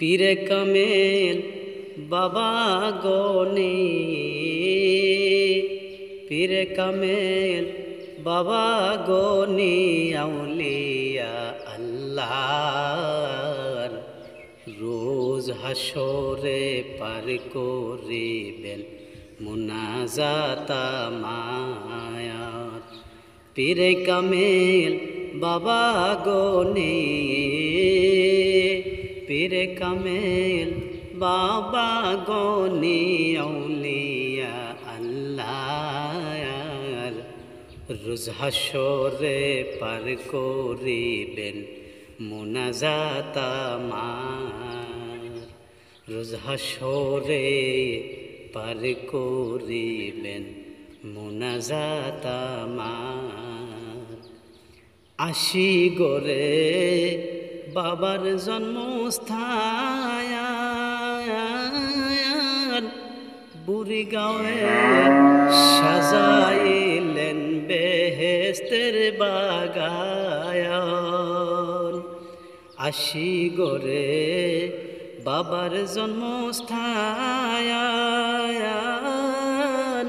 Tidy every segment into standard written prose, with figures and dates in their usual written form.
পীরে কামেল বাবা গনি, পীরে কামেল বাবা গনি আউলিয়া আল্লাহর রোজ হাসরে পার করিবেন মুনাজাতা মায়ার। পীরে কামেল বাবা গনি, পীরে কামেল বাবা গনি আউলিয়া আল্লাহর রোজ হাসরে পার করিবেন মুনাজাতা মার। রোজ হাসরে পার করিবেন মুনাজাতা মার। আশি গরে বাবার জন্মস্থান, বুড়িগাঁওয়ে সাজাইলেন বেহেস্তের বাগান। আশি গরে বাবার জন্মস্থান,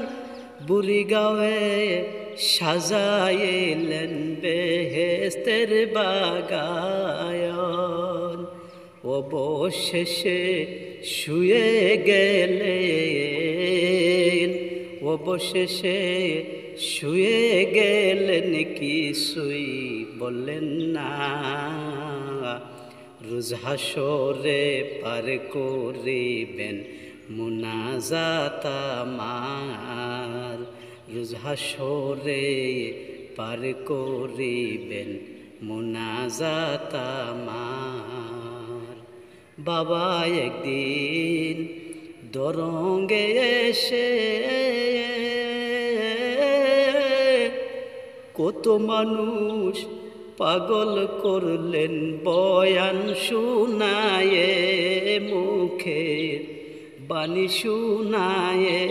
বুড়িগাঁওয়ে সাজাইলেন বেহেস্তের বাগান। অবশেষে শুয়ে গেলেন, অবশেষে শুয়ে গেলেন, কিছুই বললেন না। রোজ হাসরে পার করিবেন মুনাজাতা মার। রোজ হাসরে পার করিবেন মুনাজাতা মার। বাবা একদিন দরঙ্গে এসে কত মানুষ পাগল করলেন বয়ান শুনায়ে, মুখের বাণী শুনায়ে।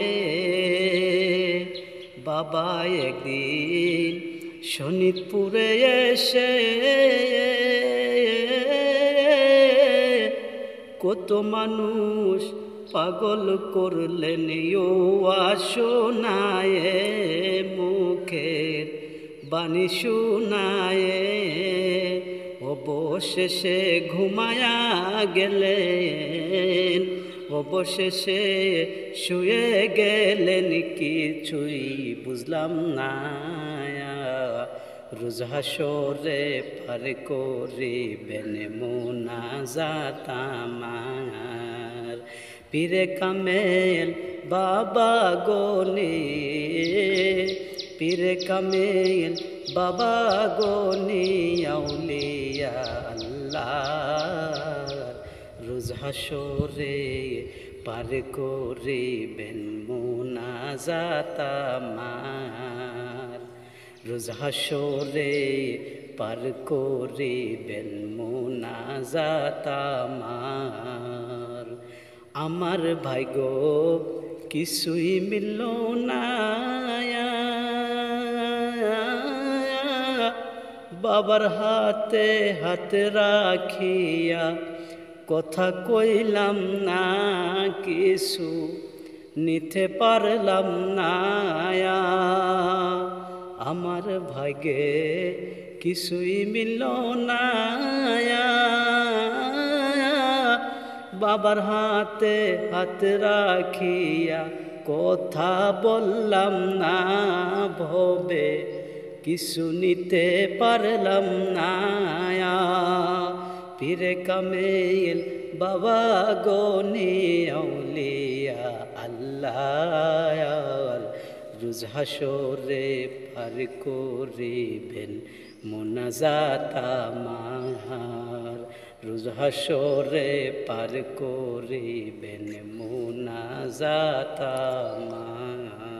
বাবা একদিন শোনিতপুরে এসে কত মানুষ পাগল করলেন ওয়া শোনায়ে, মুখের বাণী শুনায়ে। অবশেষে ঘুমায়া গেলেন, অবশেষে শুয়ে গেলেন, কিছুই বুঝলাম না। রোজ হাসরে পার করিবেন মুনাজাতা মার। পীরে কামেল বাবা গনি, পীরে কামেল বাবা গনি আউলিয়া আল্লাহর রোজ হাসরে পার করিবেন মুনাজাতা মার। রোজ হাসরে পার করিবেন মুনাজাতা মার। আমার ভাগ্য কিছুই মিলল না, বাবার হাতে হাত রাখিয়া কথা কইলাম না, কিছু নিতে পারলাম না। আমার ভাগ্যে কিছুই মিলল না, বাবার হাতে হাত রাখিয়া কথা বললাম না, ভবে কিছু নিতে পারলাম না। পীরে কামেল বাবা গনি আউলিয়া আল্লাহর রোজ হাসরে পার করিবেন মুনাজাতা মার। রোজ হাসরে পার করিবেন মুনাজাতা মার।